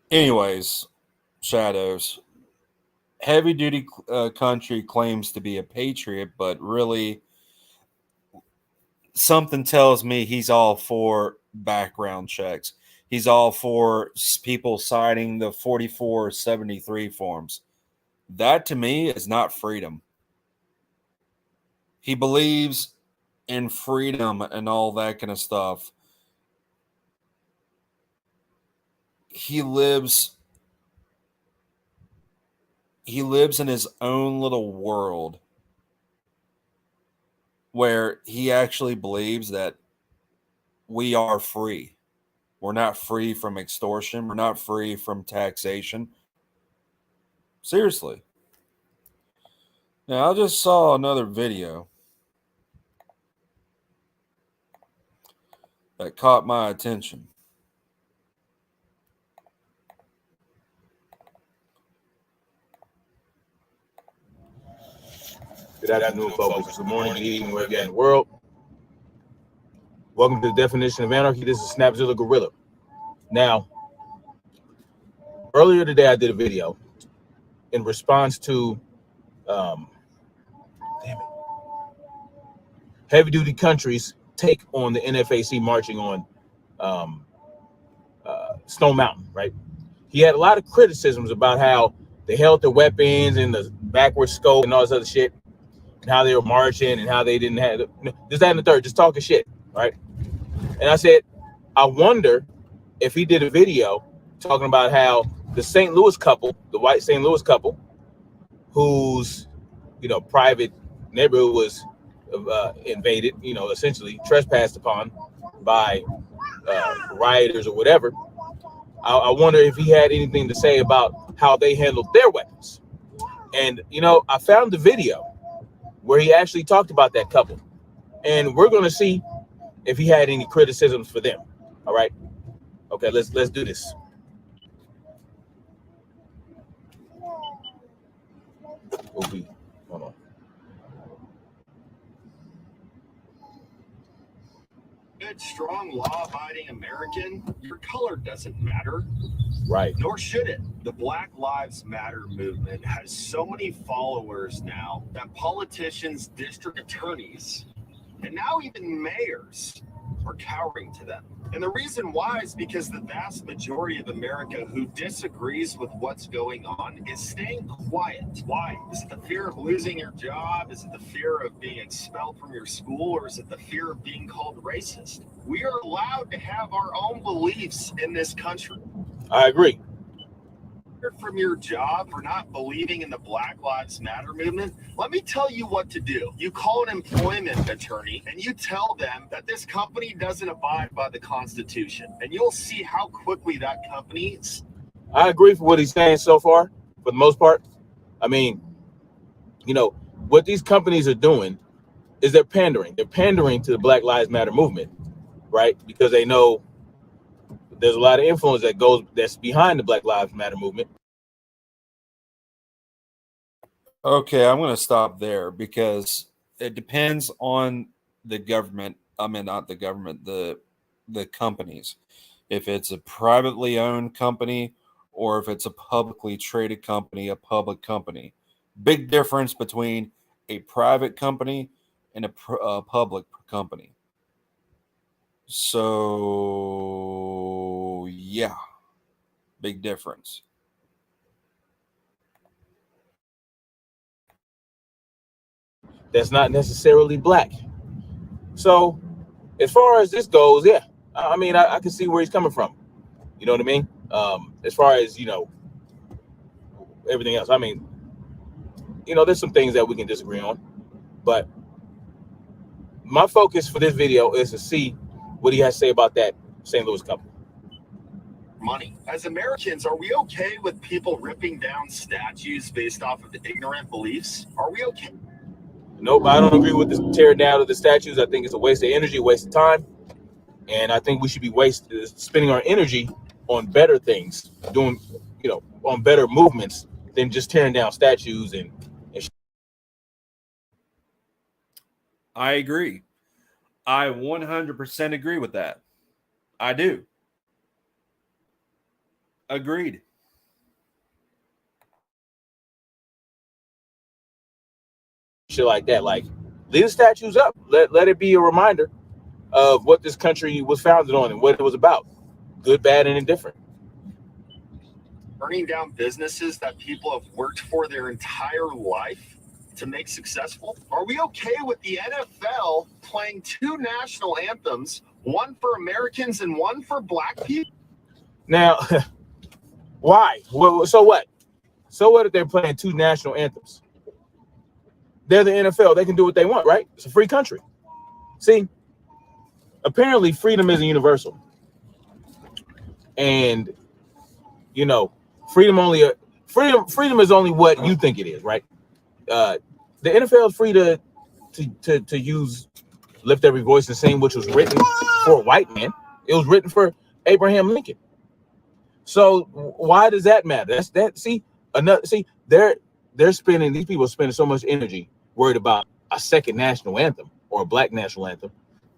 Anyways, Shadows. Heavy duty country claims to be a patriot, but really something tells me he's all for background checks. He's all for people signing the 4473 forms. That to me is not freedom. He believes in freedom and all that kind of stuff. He lives in his own little world where he actually believes that we are free. We're not free from extortion. We're not free from taxation. Seriously. Now, I just saw another video that caught my attention. Good afternoon, folks. Good morning, good evening, wherever you're in the world. Welcome to the Definition of Anarchy. This is Snapzilla Gorilla. Now, earlier today, I did a video in response to, heavy-duty countries' take on the NFAC marching on Stone Mountain, right? He had a lot of criticisms about how they held their weapons and the backward scope and all this other shit, and how they were marching and how they didn't have this, that, and the third, just talking shit, right? And I said, I wonder if he did a video talking about how the St. Louis couple, the white St. Louis couple, whose, private neighborhood was invaded, essentially trespassed upon by rioters or whatever. I wonder if he had anything to say about how they handled their weapons. And, I found the video where he actually talked about that couple. And we're going to see if he had any criticisms for them. All right. Okay, let's do this. will be. Hold on. Good, strong, law-abiding American, your color doesn't matter. Right. Nor should it. The Black Lives Matter movement has so many followers now that politicians, district attorneys, and now even mayors are cowering to them. And the reason why is because the vast majority of America who disagrees with what's going on is staying quiet. Why? Is it the fear of losing your job? Is it the fear of being expelled from your school? Or is it the fear of being called racist? We are allowed to have our own beliefs in this country. I agree. From your job for not believing in the Black Lives Matter movement, let me tell you what to do. You call an employment attorney and you tell them that this company doesn't abide by the Constitution, and you'll see how quickly that company. I agree for what he's saying so far, for the most part. I mean, you know, what these companies are doing is they're pandering. They're pandering to the Black Lives Matter movement, right? Because they know there's a lot of influence that's behind the Black Lives Matter movement. Okay, I'm going to stop there because it depends on the government. I mean, not the government, the companies. If it's a privately owned company or if it's a publicly traded company, a public company. Big difference between a private company and a public company. So, yeah, big difference. That's not necessarily black. So, as far as this goes, yeah, I mean, I can see where he's coming from. You know what I mean? As far as, you know, everything else, I mean, you know, there's some things that we can disagree on, but my focus for this video is to see what he has to say about that St. Louis company. Money. As Americans, are we okay with people ripping down statues based off of ignorant beliefs? Are we okay? Nope, I don't agree with this tear down of the statues. I think it's a waste of energy, waste of time. And I think we should be spending our energy on better things, doing, you know, on better movements than just tearing down statues and I agree. I 100% agree with that. I do. Agreed. shit like that. Like, leave the statues up. Let it be a reminder of what this country was founded on and what it was about. Good, bad, and indifferent. Burning down businesses that people have worked for their entire life to make successful? Are we okay with the NFL playing two national anthems, one for Americans and one for black people? Now, why? Well, so what? So what if they're playing two national anthems? They're the NFL. They can do what they want, right? It's a free country. See, apparently freedom isn't universal. And, you know, freedom is only what you think it is, right? The NFL is free to lift every voice and sing, which was written for a white man. It was written for Abraham Lincoln. So why does that matter? See, they're spending, these people are spending so much energy worried about a second national anthem or a black national anthem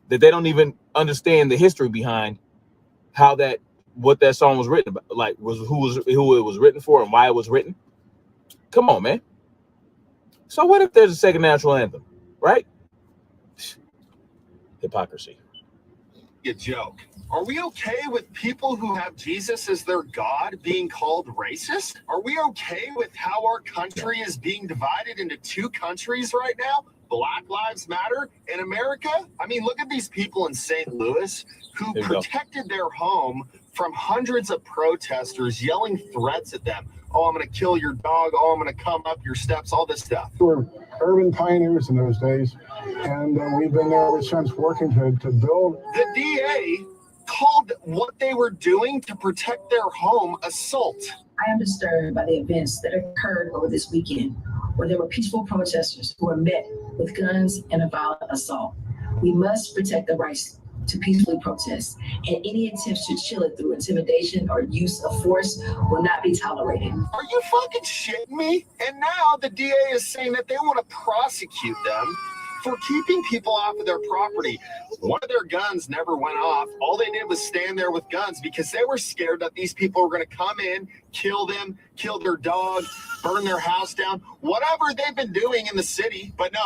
that they don't even understand the history behind what that song was written about, like who it was written for and why it was written. Come on, man. So what if there's a second national anthem, right? Hypocrisy. A joke. Are we okay with people who have Jesus as their God being called racist? Are we okay with how our country is being divided into two countries right now? Black Lives Matter in America? I mean, look at these people in St. Louis who protected their home from hundreds of protesters yelling threats at them. Oh, I'm going to kill your dog. Oh, I'm going to come up your steps, all this stuff. We were urban pioneers in those days, and we've been there ever since working to build. The DA called what they were doing to protect their home assault. I am disturbed by the events that occurred over this weekend, where there were peaceful protesters who were met with guns and a violent assault. We must protect the rights to peacefully protest, and any attempts to chill it through intimidation or use of force will not be tolerated. Are you fucking shitting me? And now the DA is saying that they want to prosecute them for keeping people off of their property. One of their guns never went off. All they did was stand there with guns because they were scared that these people were going to come in, kill them, kill their dog, burn their house down, whatever they've been doing in the city. But no.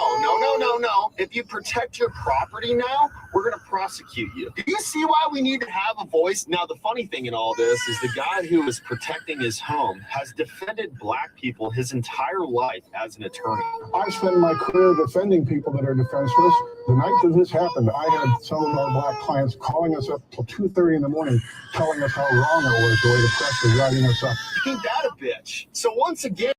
If you protect your property now, we're going to prosecute you. Do you see why we need to have a voice? Now, the funny thing in all this is the guy who is protecting his home has defended black people his entire life as an attorney. I spent my career defending people that are defenseless. The night that this happened, I had some of our black clients calling us up till 2:30 in the morning, telling us how wrong it was, the way the press was writing us up. Ain't that a bitch? So once again,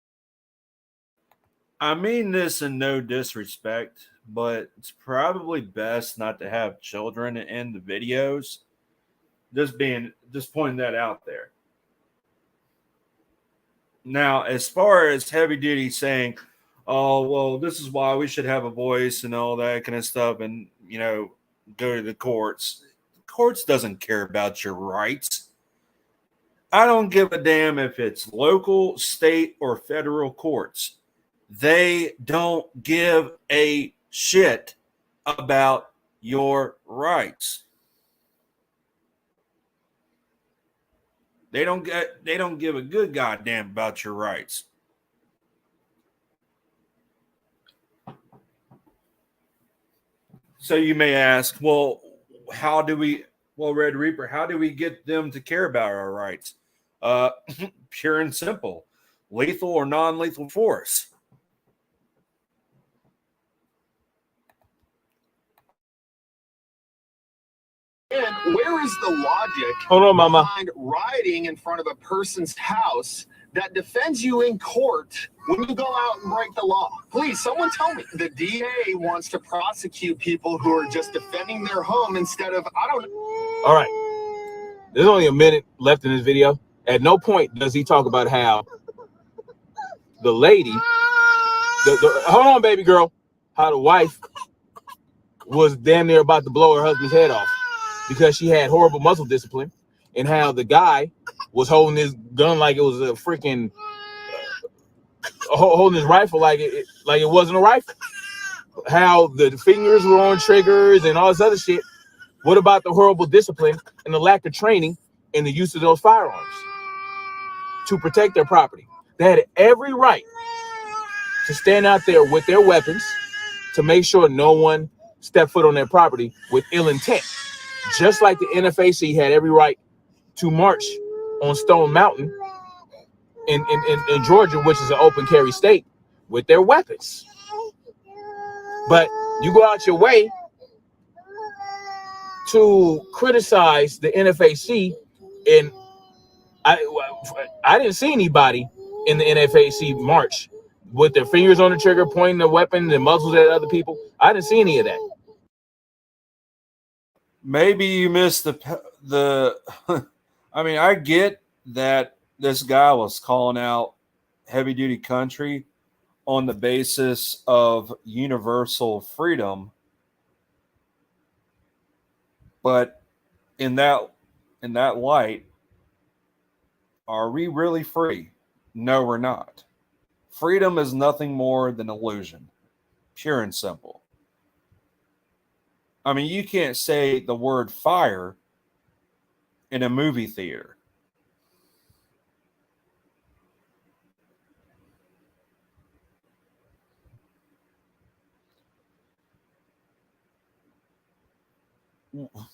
I mean this in no disrespect, but it's probably best not to have children in the videos. Just pointing that out there. Now, as far as Heavy Duty saying, oh, well, this is why we should have a voice and all that kind of stuff, and, you know, go to the courts. The courts doesn't care about your rights. I don't give a damn if it's local, state, or federal courts. They don't give a shit about your rights. They don't give a good goddamn about your rights. So you may ask, well, Red Reaper, how do we get them to care about our rights? Pure and simple. Lethal or non-lethal force. and where is the logic Hold on, Mama. behind rioting in front of a person's house that defends you in court when you go out and break the law? Please, someone tell me. The DA wants to prosecute people who are just defending their home instead of, I don't know. All right. There's only a minute left in this video. At no point does he talk about how the lady, hold on, baby girl, how the wife was damn near about to blow her husband's head off because she had horrible muscle discipline, and how the guy was holding his gun like it was a freaking holding his rifle like it wasn't a rifle. How the fingers were on triggers and all this other shit. What about the horrible discipline and the lack of training in the use of those firearms to protect their property? They had every right to stand out there with their weapons to make sure no one stepped foot on their property with ill intent. Just like the NFAC had every right to march on Stone Mountain in Georgia, which is an open carry state, with their weapons. But you go out your way to criticize the NFAC, and I didn't see anybody in the NFAC march with their fingers on the trigger, pointing the weapon and muzzles at other people. I didn't see any of that. Maybe you missed the I mean, I get that this guy was calling out heavy duty country on the basis of universal freedom, but in that light, are we really free? No, we're not. Freedom is nothing more than illusion, pure and simple. I mean, you can't say the word fire in a movie theater.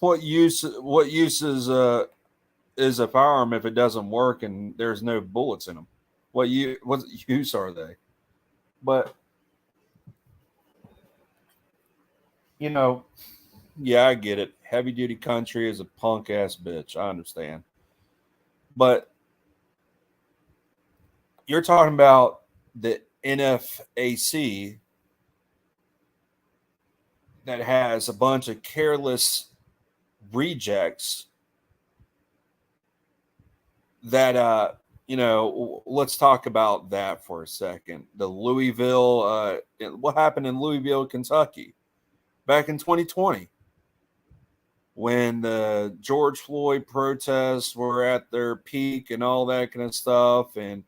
What use is a firearm if it doesn't work and there's no bullets in them? What use are they? But you know, yeah, I get it. Heavy duty country is a punk ass bitch. I understand. But you're talking about the NFAC that has a bunch of careless rejects that let's talk about that for a second. The Louisville, what happened in Louisville, Kentucky back in 2020? when the George Floyd protests were at their peak and all that kind of stuff, and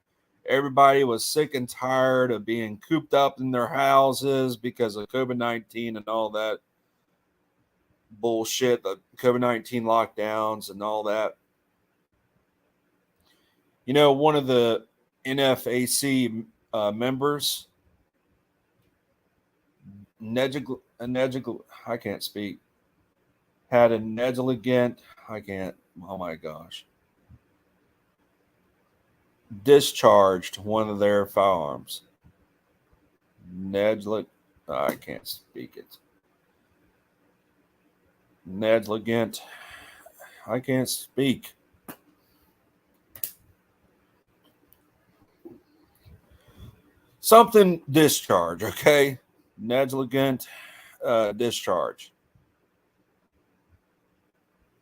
everybody was sick and tired of being cooped up in their houses because of COVID-19 and all that bullshit, the COVID-19 lockdowns and all that. You know, one of the NFAC members, I can't speak, had a negligent, oh my gosh, discharged one of their firearms. I can't speak it. Negligent, I can't speak. Something discharge, okay? Negligent discharge.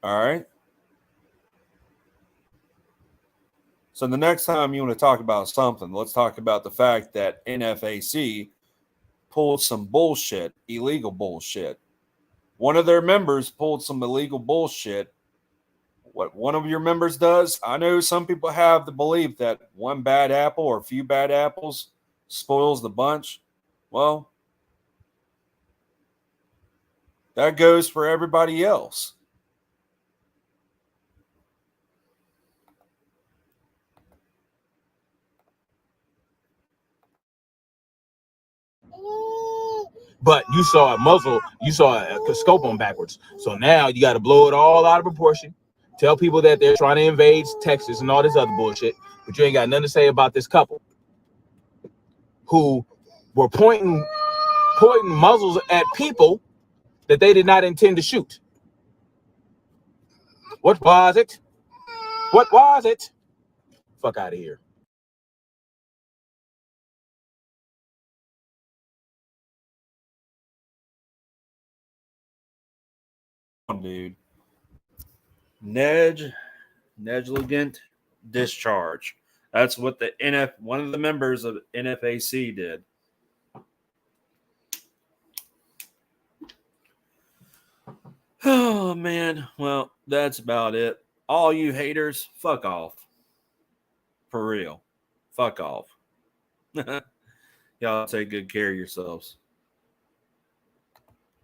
All right. So the next time you want to talk about something, let's talk about the fact that NFAC pulled some bullshit, illegal bullshit. One of their members pulled some illegal bullshit. What one of your members does, I know some people have the belief that one bad apple or a few bad apples spoils the bunch. Well, that goes for everybody else. But you saw a muzzle, you saw a scope on backwards. So now you got to blow it all out of proportion. Tell people that they're trying to invade Texas and all this other bullshit, but you ain't got nothing to say about this couple who were pointing muzzles at people that they did not intend to shoot. What was it? What was it? Fuck out of here. Dude. Negligent discharge. That's what one of the members of NFAC did. Oh man, well, that's about it. All you haters, fuck off. For real. Fuck off. Y'all take good care of yourselves.